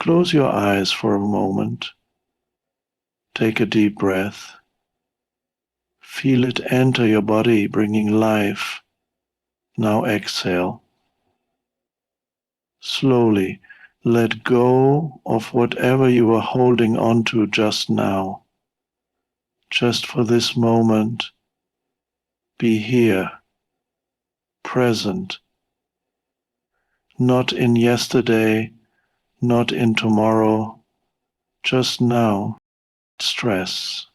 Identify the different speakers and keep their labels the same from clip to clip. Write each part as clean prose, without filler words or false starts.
Speaker 1: Close your eyes for a moment. Take a deep breath. Feel it enter your body, bringing life. Now exhale. Slowly let go of whatever you were holding on to just now. Just for this moment, be here, present, not in yesterday, not in tomorrow, just now. Stress.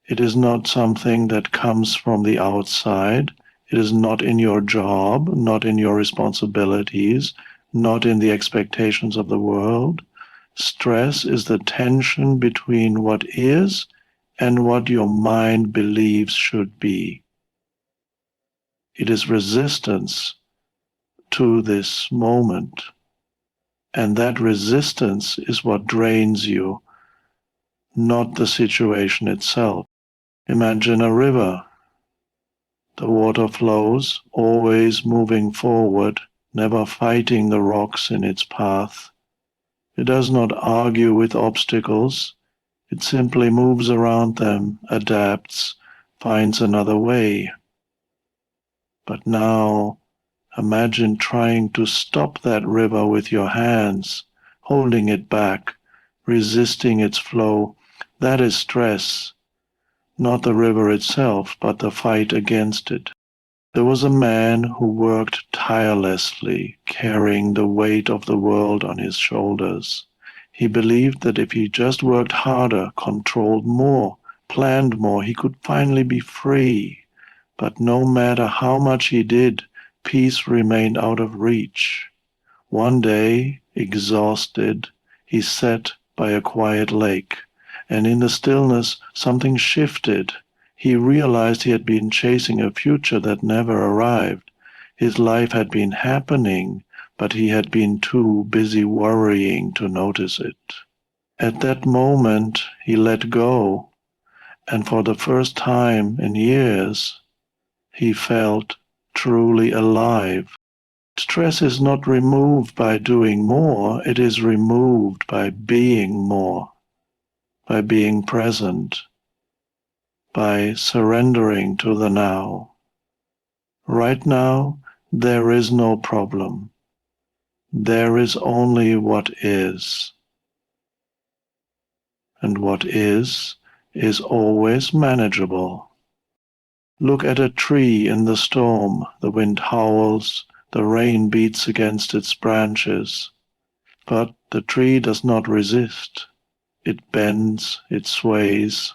Speaker 1: It is not something that comes from the outside. It is not in your job, not in your responsibilities, not in the expectations of the world. Stress is the tension between what is and what your mind believes should be. It is resistance to this moment. And that resistance is what drains you, not the situation itself. Imagine a river. The water flows, always moving forward, never fighting the rocks in its path. It does not argue with obstacles. It simply moves around them, adapts, finds another way. But now, imagine trying to stop that river with your hands, holding it back, resisting its flow. That is stress. Not the river itself, but the fight against it. There was a man who worked tirelessly, carrying the weight of the world on his shoulders. He believed that if he just worked harder, controlled more, planned more, he could finally be free. But no matter how much he did, peace remained out of reach. One day, exhausted, he sat by a quiet lake. And in the stillness, something shifted. He realized he had been chasing a future that never arrived. His life had been happening, but he had been too busy worrying to notice it. At that moment, he let go, and for the first time in years, he felt truly alive. Stress is not removed by doing more, it is removed by being more. By being present, by surrendering to the now. Right now, there is no problem. There is only what is. And what is always manageable. Look at a tree in the storm. The wind howls, the rain beats against its branches. But the tree does not resist. It bends, it sways,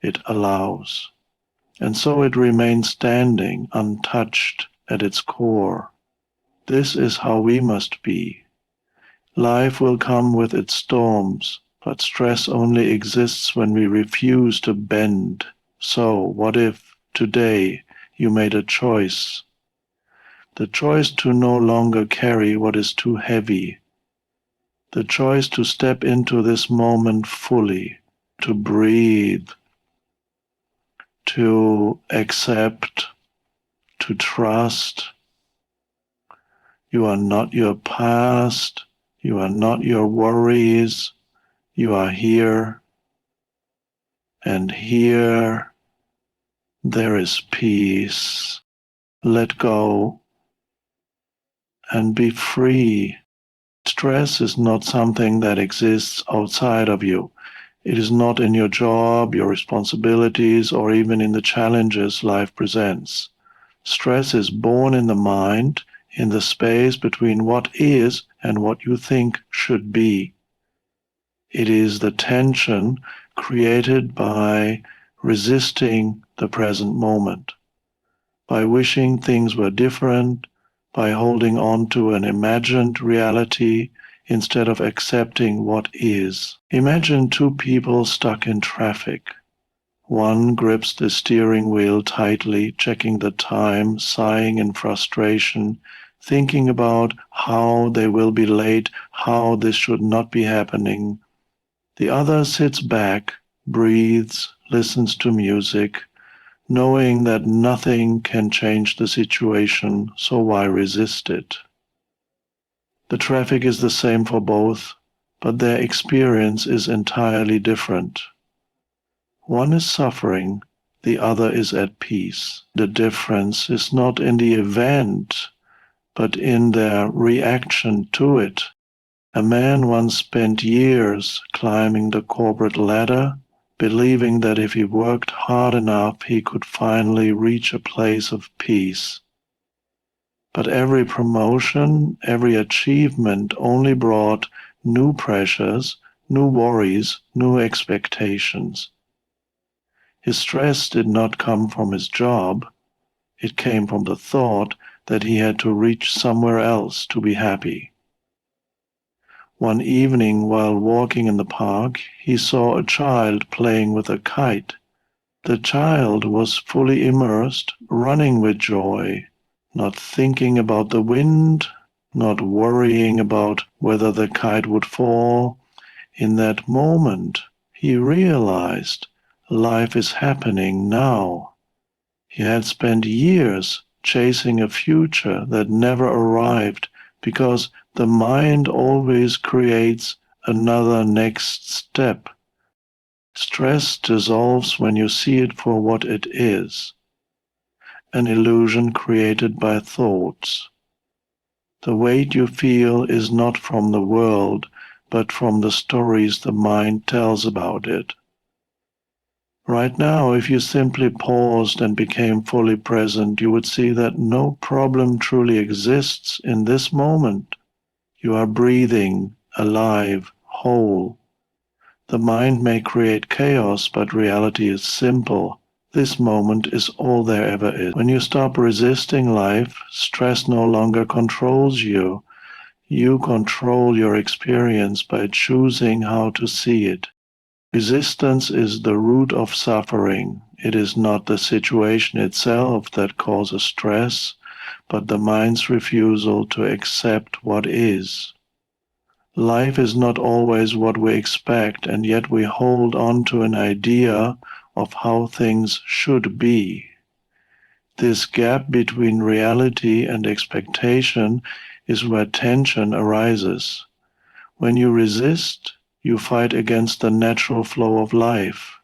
Speaker 1: it allows. And so it remains standing, untouched at its core. This is how we must be. Life will come with its storms, but stress only exists when we refuse to bend. So, what if today you made a choice? The choice to no longer carry what is too heavy. The choice to step into this moment fully, to breathe, to accept, to trust. You are not your past, you are not your worries, you are here, and here there is peace. Let go and be free. Stress is not something that exists outside of you. It is not in your job, your responsibilities, or even in the challenges life presents. Stress is born in the mind, in the space between what is and what you think should be. It is the tension created by resisting the present moment, by wishing things were different, by holding on to an imagined reality instead of accepting what is. Imagine two people stuck in traffic. One grips the steering wheel tightly, checking the time, sighing in frustration, thinking about how they will be late, how this should not be happening. The other sits back, breathes, listens to music, knowing that nothing can change the situation, so why resist it? The traffic is the same for both, but their experience is entirely different. One is suffering, the other is at peace. The difference is not in the event, but in their reaction to it. A man once spent years climbing the corporate ladder, believing that if he worked hard enough, he could finally reach a place of peace. But every promotion, every achievement only brought new pressures, new worries, new expectations. His stress did not come from his job, it came from the thought that he had to reach somewhere else to be happy. One evening, while walking in the park, he saw a child playing with a kite. The child was fully immersed, running with joy, not thinking about the wind, not worrying about whether the kite would fall. In that moment, he realized life is happening now. He had spent years chasing a future that never arrived because the mind always creates another next step. Stress dissolves when you see it for what it is, an illusion created by thoughts. The weight you feel is not from the world, but from the stories the mind tells about it. Right now, if you simply paused and became fully present, you would see that no problem truly exists in this moment. You are breathing, alive, whole. The mind may create chaos, but reality is simple. This moment is all there ever is. When you stop resisting life, stress no longer controls you. You control your experience by choosing how to see it. Resistance is the root of suffering. It is not the situation itself that causes stress, but the mind's refusal to accept what is. Life is not always what we expect, and yet we hold on to an idea of how things should be. This gap between reality and expectation is where tension arises. When you resist, you fight against the natural flow of life,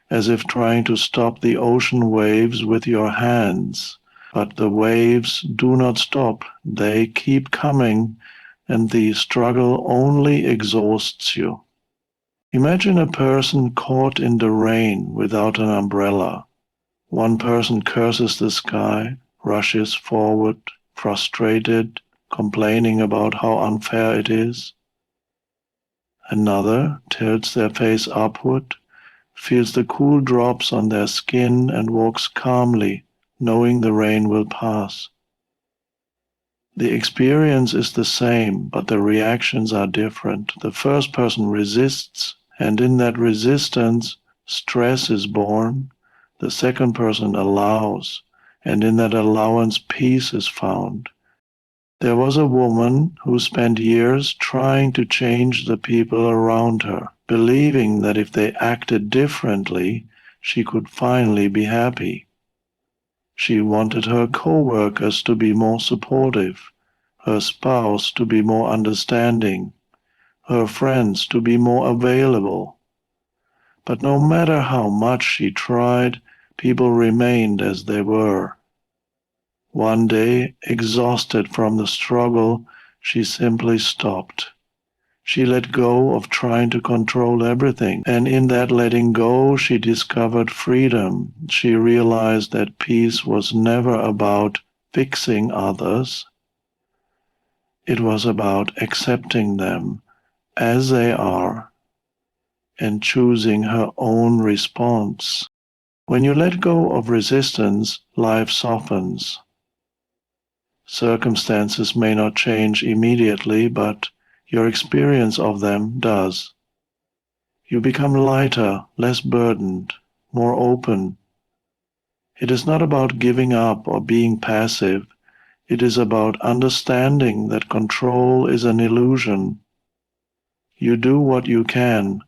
Speaker 1: as if trying to stop the ocean waves with your hands. But the waves do not stop, they keep coming, and the struggle only exhausts you. Imagine a person caught in the rain without an umbrella. One person curses the sky, rushes forward, frustrated, complaining about how unfair it is. Another tilts their face upward, feels the cool drops on their skin, and walks calmly, knowing the rain will pass. The experience is the same, but the reactions are different. The first person resists, and in that resistance, stress is born. The second person allows, and in that allowance, peace is found. There was a woman who spent years trying to change the people around her, believing that if they acted differently, she could finally be happy. She wanted her co-workers to be more supportive, her spouse to be more understanding, her friends to be more available. But no matter how much she tried, people remained as they were. One day, exhausted from the struggle, she simply stopped. She let go of trying to control everything, and in that letting go, she discovered freedom. She realized that peace was never about fixing others. It was about accepting them as they are and choosing her own response. When you let go of resistance, life softens. Circumstances may not change immediately, but your experience of them does. You become lighter, less burdened, more open. It is not about giving up or being passive. It is about understanding that control is an illusion. You do what you can,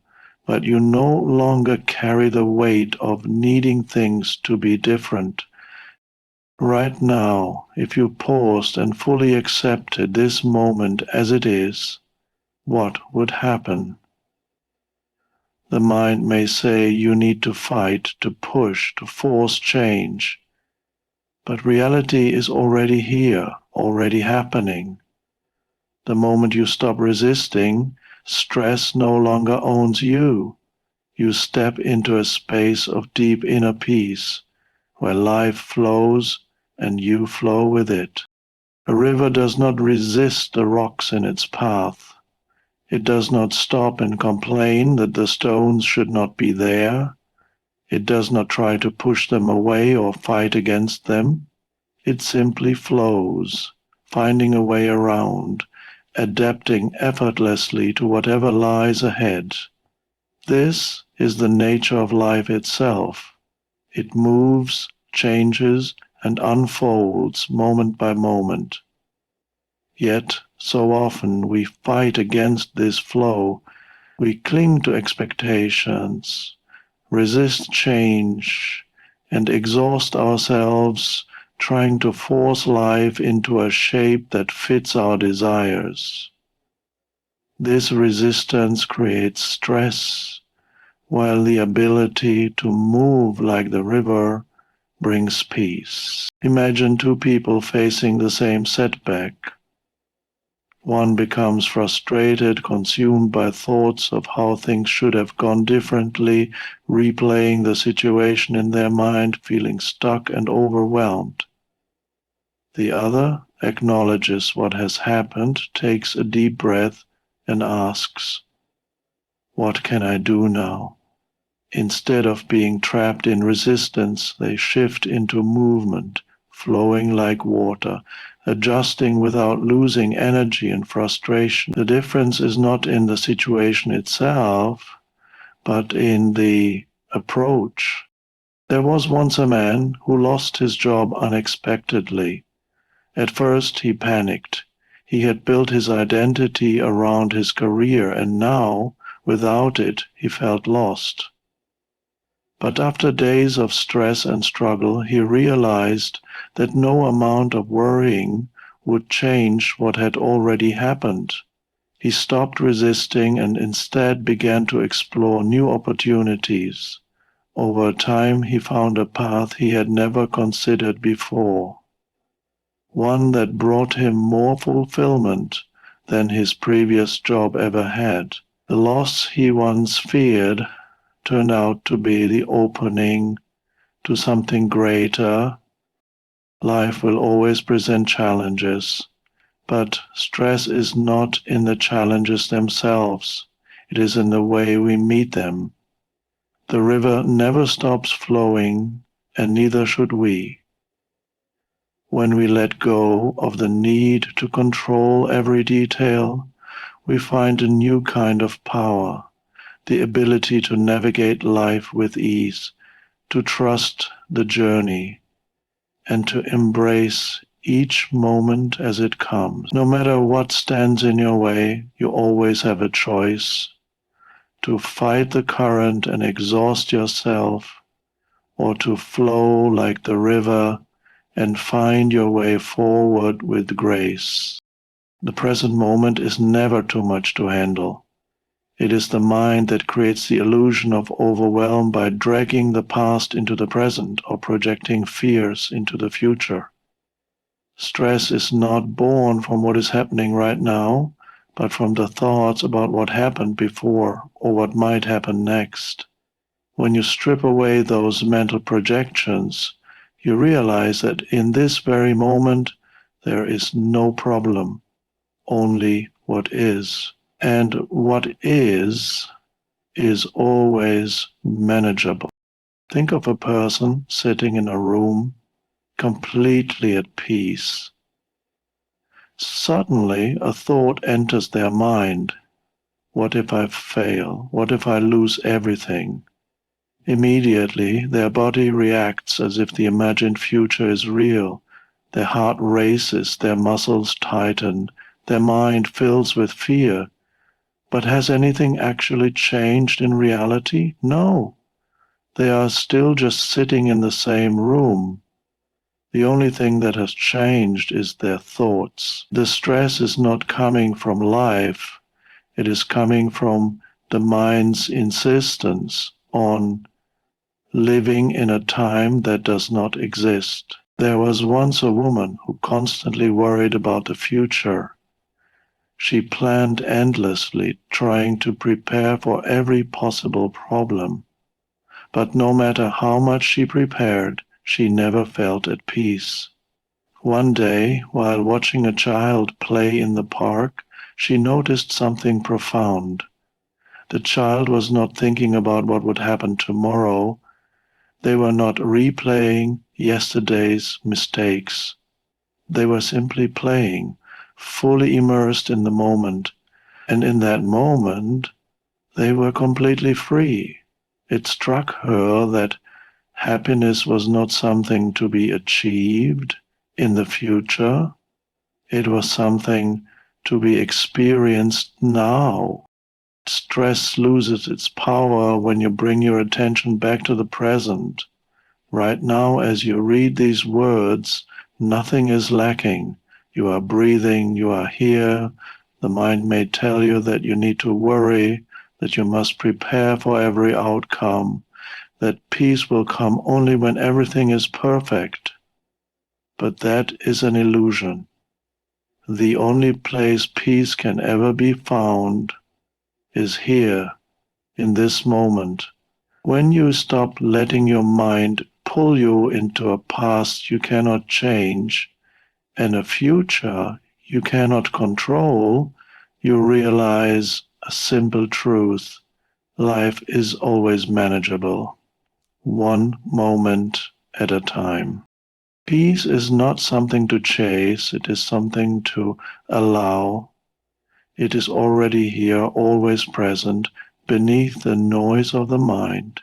Speaker 1: but you no longer carry the weight of needing things to be different. Right now, if you paused and fully accepted this moment as it is, what would happen? The mind may say you need to fight, to push, to force change, but reality is already here, already happening. The moment you stop resisting, stress no longer owns you. You step into a space of deep inner peace, where life flows and you flow with it. A river does not resist the rocks in its path. It does not stop and complain that the stones should not be there. It does not try to push them away or fight against them. It simply flows, finding a way around, adapting effortlessly to whatever lies ahead. This is the nature of life itself. It moves, changes, and unfolds moment by moment. Yet, so often we fight against this flow. We cling to expectations, resist change, and exhaust ourselves trying to force life into a shape that fits our desires. This resistance creates stress, while the ability to move like the river brings peace. Imagine two people facing the same setback. One becomes frustrated, consumed by thoughts of how things should have gone differently, replaying the situation in their mind, feeling stuck and overwhelmed. The other acknowledges what has happened, takes a deep breath, and asks, "What can I do now?" Instead of being trapped in resistance, they shift into movement, flowing like water, adjusting without losing energy and frustration. The difference is not in the situation itself, but in the approach. There was once a man who lost his job unexpectedly. At first he panicked. He had built his identity around his career, and now, without it, he felt lost. But after days of stress and struggle, he realized that no amount of worrying would change what had already happened. He stopped resisting and instead began to explore new opportunities. Over time, he found a path he had never considered before, one that brought him more fulfillment than his previous job ever had. The loss he once feared turned out to be the opening to something greater. Life will always present challenges, but stress is not in the challenges themselves. It is in the way we meet them. The river never stops flowing, and neither should we. When we let go of the need to control every detail, we find a new kind of power, the ability to navigate life with ease, to trust the journey, and to embrace each moment as it comes. No matter what stands in your way, you always have a choice to fight the current and exhaust yourself, or to flow like the river and find your way forward with grace. The present moment is never too much to handle. It is the mind that creates the illusion of overwhelm by dragging the past into the present or projecting fears into the future. Stress is not born from what is happening right now, but from the thoughts about what happened before or what might happen next. When you strip away those mental projections, you realize that in this very moment there is no problem, only what is. And what is always manageable. Think of a person sitting in a room completely at peace. Suddenly, a thought enters their mind. What if I fail? What if I lose everything? Immediately, their body reacts as if the imagined future is real. Their heart races, their muscles tighten, their mind fills with fear. But has anything actually changed in reality? No. They are still just sitting in the same room. The only thing that has changed is their thoughts. The stress is not coming from life, it is coming from the mind's insistence on living in a time that does not exist. There was once a woman who constantly worried about the future. She planned endlessly, trying to prepare for every possible problem. But no matter how much she prepared, she never felt at peace. One day, while watching a child play in the park, she noticed something profound. The child was not thinking about what would happen tomorrow. They were not replaying yesterday's mistakes. They were simply playing, fully immersed in the moment. And in that moment, they were completely free. It struck her that happiness was not something to be achieved in the future. It was something to be experienced now. Stress loses its power when you bring your attention back to the present. Right now, as you read these words, nothing is lacking. You are breathing, you are here. The mind may tell you that you need to worry, that you must prepare for every outcome, that peace will come only when everything is perfect. But that is an illusion. The only place peace can ever be found is here, in this moment. When you stop letting your mind pull you into a past you cannot change and a future you cannot control, you realize a simple truth. Life is always manageable, one moment at a time. Peace is not something to chase, it is something to allow. It is already here, always present, beneath the noise of the mind.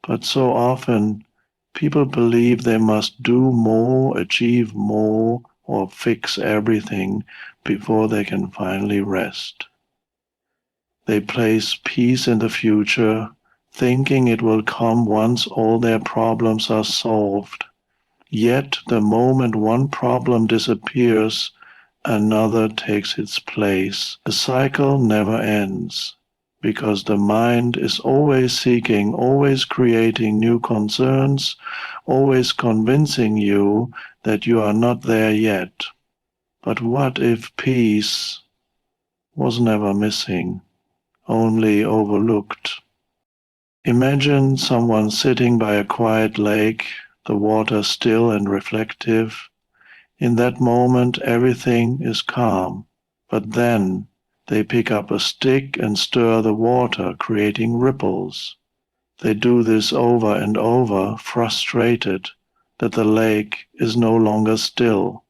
Speaker 1: But so often, people believe they must do more, achieve more, or fix everything before they can finally rest. They place peace in the future, thinking it will come once all their problems are solved. Yet the moment one problem disappears, another takes its place. The cycle never ends, because the mind is always seeking, always creating new concerns, always convincing you that you are not there yet. But what if peace was never missing, only overlooked? Imagine someone sitting by a quiet lake, the water still and reflective. In that moment, everything is calm, but then they pick up a stick and stir the water, creating ripples. They do this over and over, frustrated that the lake is no longer still.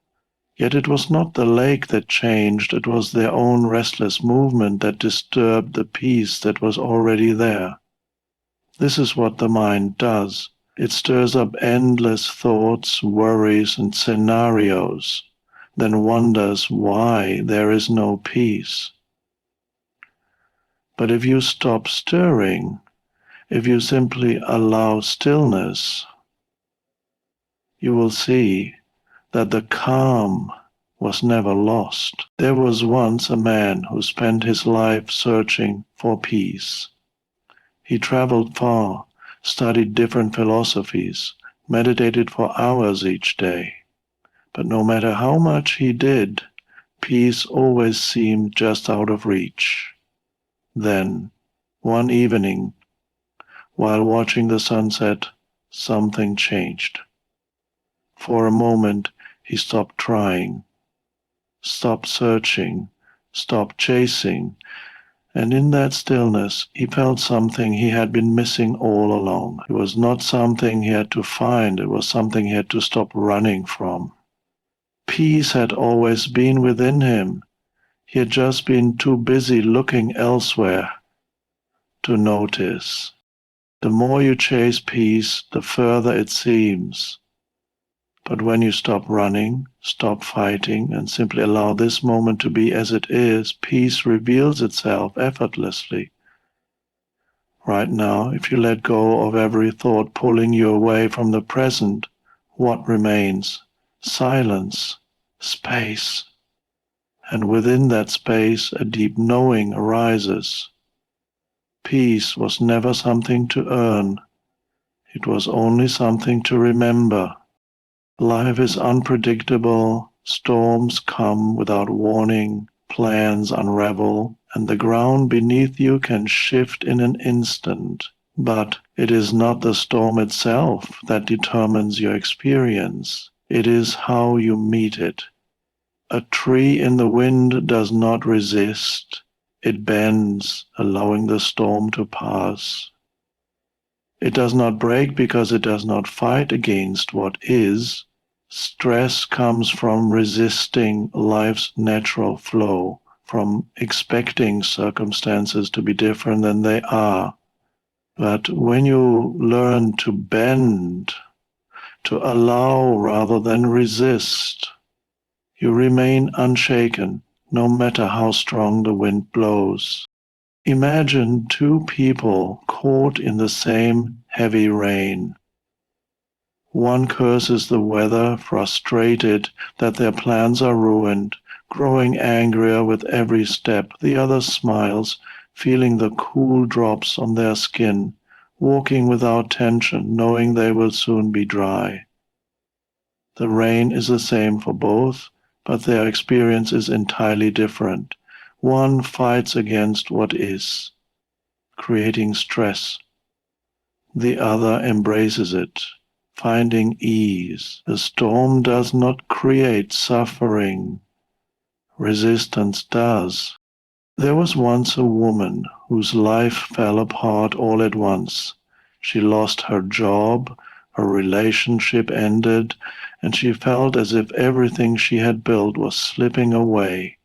Speaker 1: Yet it was not the lake that changed, it was their own restless movement that disturbed the peace that was already there. This is what the mind does. It stirs up endless thoughts, worries, and scenarios, then wonders why there is no peace. But if you stop stirring, if you simply allow stillness, you will see that the calm was never lost. There was once a man who spent his life searching for peace. He traveled far, studied different philosophies, meditated for hours each day. But no matter how much he did, peace always seemed just out of reach. Then, one evening, while watching the sunset, something changed. For a moment, he stopped trying, stopped searching, stopped chasing, and in that stillness, he felt something he had been missing all along. It was not something he had to find, it was something he had to stop running from. Peace had always been within him. He had just been too busy looking elsewhere to notice. The more you chase peace, the further it seems. But when you stop running, stop fighting, and simply allow this moment to be as it is, peace reveals itself effortlessly. Right now, if you let go of every thought pulling you away from the present, What remains? Silence, space. And within that space a deep knowing arises. Peace was never something to earn. It was only something to remember. Life is unpredictable, storms come without warning, plans unravel, and the ground beneath you can shift in an instant. But it is not the storm itself that determines your experience. It is how you meet it. A tree in the wind does not resist. It bends, allowing the storm to pass. It does not break because it does not fight against what is. Stress comes from resisting life's natural flow, from expecting circumstances to be different than they are. But when you learn to bend, to allow rather than resist, you remain unshaken, no matter how strong the wind blows. Imagine two people caught in the same heavy rain. One curses the weather, frustrated that their plans are ruined, growing angrier with every step. The other smiles, feeling the cool drops on their skin, walking without tension, knowing they will soon be dry. The rain is the same for both, but their experience is entirely different. One fights against what is, creating stress. The other embraces it, finding ease. The storm does not create suffering. Resistance does. There was once a woman whose life fell apart all at once. She lost her job, her relationship ended, and she felt as if everything she had built was slipping away.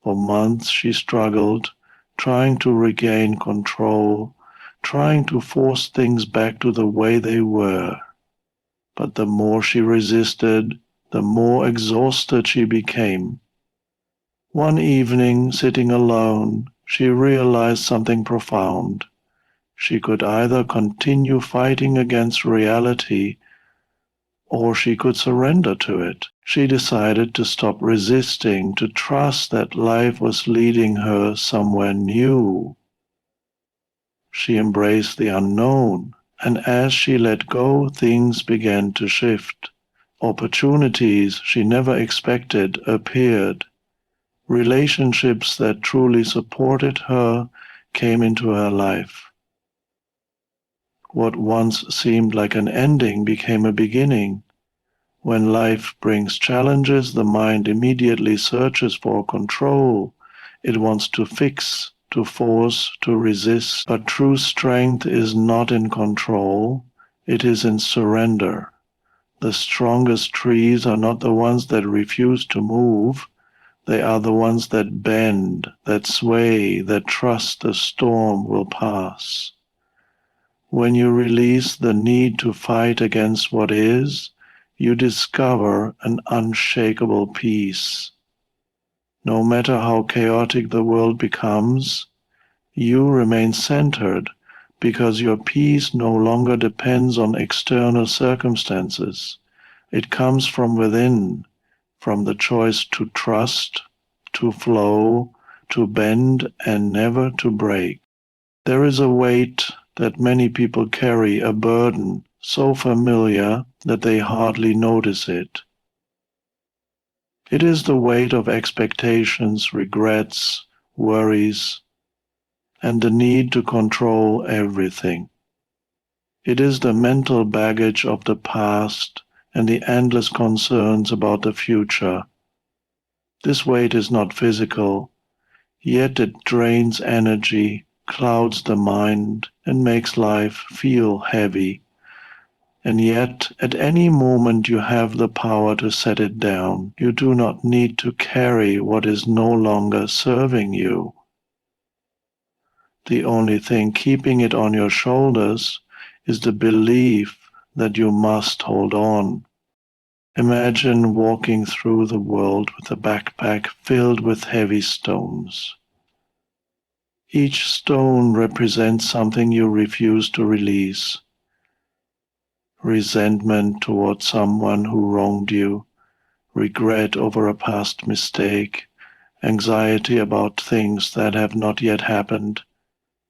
Speaker 1: For months she struggled, trying to regain control, trying to force things back to the way they were. But the more she resisted, the more exhausted she became. One evening, sitting alone, she realized something profound. She could either continue fighting against reality, or she could surrender to it. She decided to stop resisting, to trust that life was leading her somewhere new. She embraced the unknown, and as she let go, things began to shift. Opportunities she never expected appeared. Relationships that truly supported her came into her life. What once seemed like an ending became a beginning. When life brings challenges, the mind immediately searches for control. It wants to fix, to force, to resist. But true strength is not in control, it is in surrender. The strongest trees are not the ones that refuse to move. They are the ones that bend, that sway, that trust the storm will pass. When you release the need to fight against what is, you discover an unshakable peace. No matter how chaotic the world becomes, you remain centered because your peace no longer depends on external circumstances. It comes from within, from the choice to trust, to flow, to bend, and never to break. There is a weight that many people carry, a burden so familiar that they hardly notice it. It is the weight of expectations, regrets, worries, and the need to control everything. It is the mental baggage of the past and the endless concerns about the future. This weight is not physical, yet it drains energy, clouds the mind, and makes life feel heavy. And yet, at any moment you have the power to set it down. You do not need to carry what is no longer serving you. The only thing keeping it on your shoulders is the belief that you must hold on. Imagine walking through the world with a backpack filled with heavy stones. Each stone represents something you refuse to release. resentment toward someone who wronged you, regret over a past mistake, anxiety about things that have not yet happened.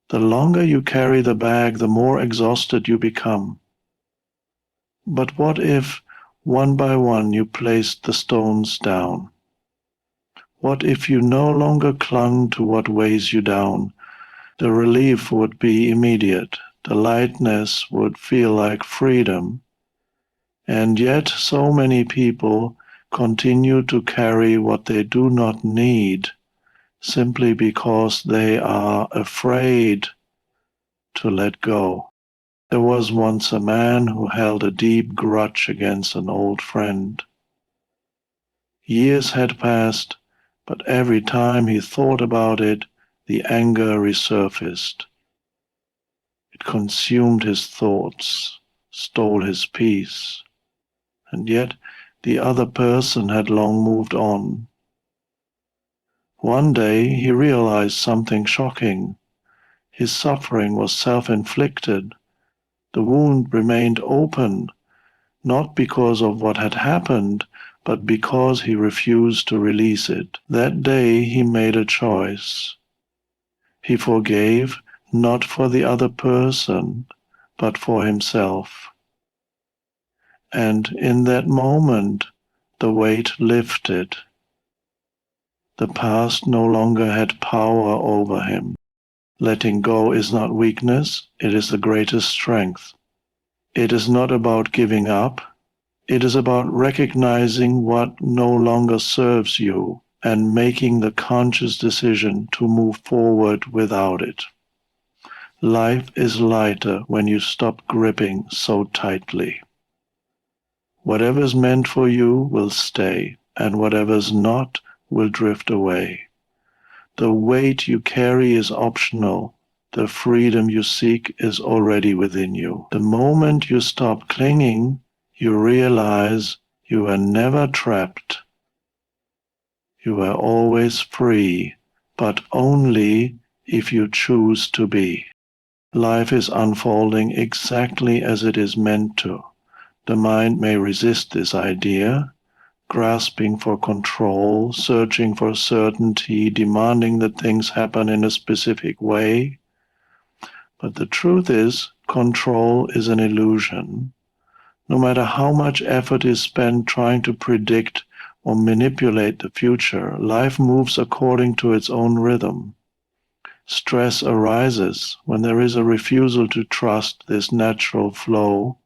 Speaker 1: The longer you carry the bag, the more exhausted you become. But what if, one by one, you placed the stones down? What if you no longer clung to what weighs you down? The relief would be immediate. The lightness would feel like freedom. And yet so many people continue to carry what they do not need simply because they are afraid to let go. There was once a man who held a deep grudge against an old friend. Years had passed, but every time he thought about it, the anger resurfaced. It consumed his thoughts, stole his peace, and yet the other person had long moved on. One day he realized something shocking. His suffering was self-inflicted. The wound remained open, not because of what had happened, but because he refused to release it. That day he made a choice. He forgave not for the other person, but for himself. And in that moment, the weight lifted. The past no longer had power over him. Letting go is not weakness, it is the greatest strength. It is not about giving up, it is about recognizing what no longer serves you and making the conscious decision to move forward without it. Life is lighter when you stop gripping so tightly. Whatever is meant for you will stay, and whatever is not will drift away. The weight you carry is optional. The freedom you seek is already within you. The moment you stop clinging, you realize you are never trapped. You are always free, but only if you choose to be. Life is unfolding exactly as it is meant to. The mind may resist this idea, grasping for control, searching for certainty, demanding that things happen in a specific way. But the truth is, control is an illusion. No matter how much effort is spent trying to predict or manipulate the future, life moves according to its own rhythm. Stress arises when there is a refusal to trust this natural flow,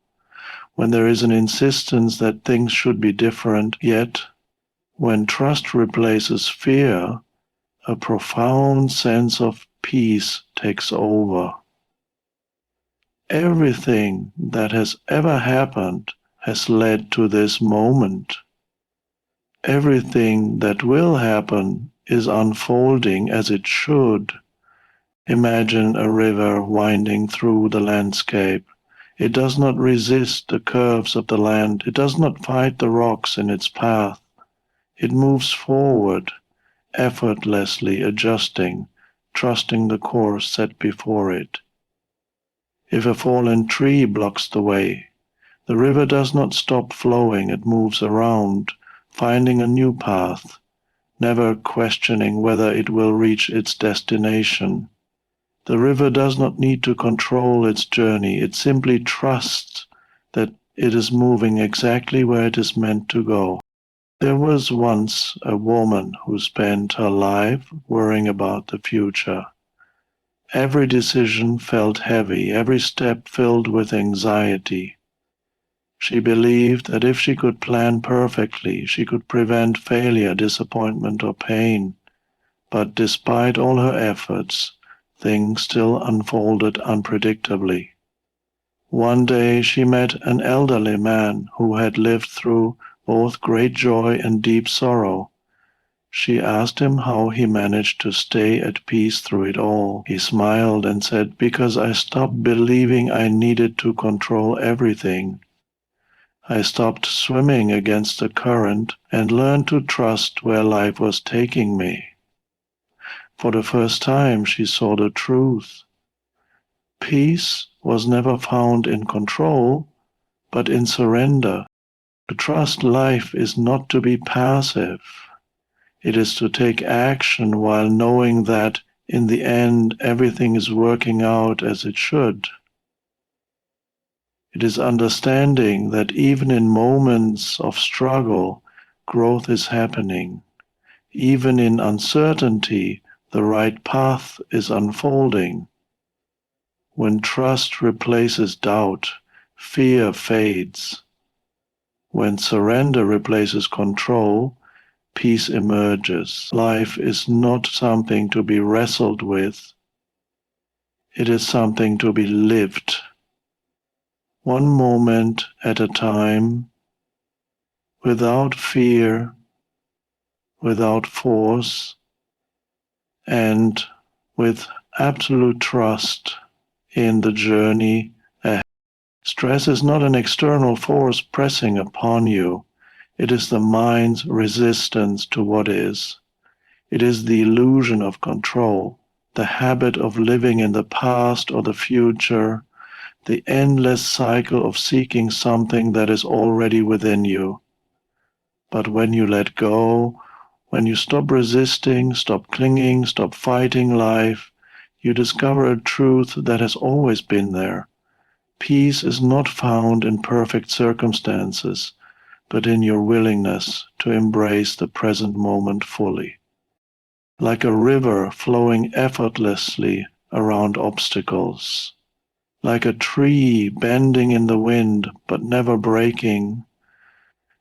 Speaker 1: when there is an insistence that things should be different, yet when trust replaces fear, a profound sense of peace takes over. Everything that has ever happened has led to this moment. Everything that will happen is unfolding as it should. Imagine a river winding through the landscape. It does not resist the curves of the land. It does not fight the rocks in its path. It moves forward, effortlessly adjusting, trusting the course set before it. If a fallen tree blocks the way, the river does not stop flowing. It moves around, finding a new path, never questioning whether it will reach its destination. The river does not need to control its journey. It simply trusts that it is moving exactly where it is meant to go. There was once a woman who spent her life worrying about the future. Every decision felt heavy, every step filled with anxiety. She believed that if she could plan perfectly, she could prevent failure, disappointment, or pain. But despite all her efforts, things still unfolded unpredictably. One day she met an elderly man who had lived through both great joy and deep sorrow. She asked him how he managed to stay at peace through it all. He smiled and said, "Because I stopped believing I needed to control everything. I stopped swimming against the current and learned to trust where life was taking me." For the first time, she saw the truth. Peace was never found in control, but in surrender. To trust life is not to be passive. It is to take action while knowing that in the end everything is working out as it should. It is understanding that even in moments of struggle, growth is happening. Even in uncertainty, the right path is unfolding. When trust replaces doubt, fear fades. When surrender replaces control, peace emerges. Life is not something to be wrestled with. It is something to be lived. One moment at a time, without fear, without force, and with absolute trust in the journey ahead. Stress is not an external force pressing upon you. It is the mind's resistance to what is. It is the illusion of control, the habit of living in the past or the future, the endless cycle of seeking something that is already within you. But when you let go, when you stop resisting, stop clinging, stop fighting life, you discover a truth that has always been there. Peace is not found in perfect circumstances, but in your willingness to embrace the present moment fully. Like a river flowing effortlessly around obstacles, like a tree bending in the wind but never breaking,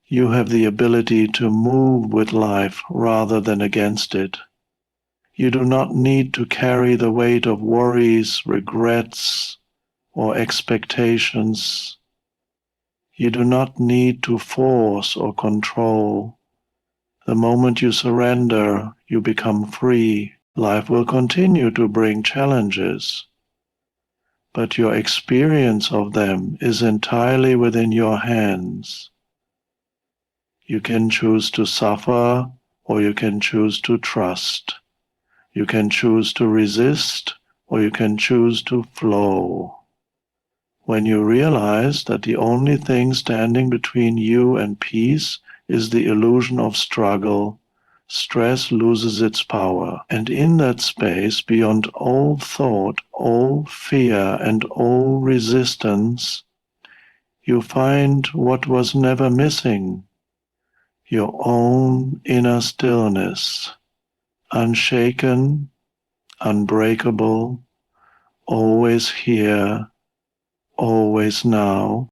Speaker 1: you have the ability to move with life rather than against it. You do not need to carry the weight of worries, regrets, or expectations. You do not need to force or control. The moment you surrender, you become free. Life will continue to bring challenges, but your experience of them is entirely within your hands. You can choose to suffer, or you can choose to trust. You can choose to resist, or you can choose to flow. When you realize that the only thing standing between you and peace is the illusion of struggle, stress loses its power. And in that space, beyond all thought, all fear, and all resistance, you find what was never missing, your own inner stillness, unshaken, unbreakable, always here, always now,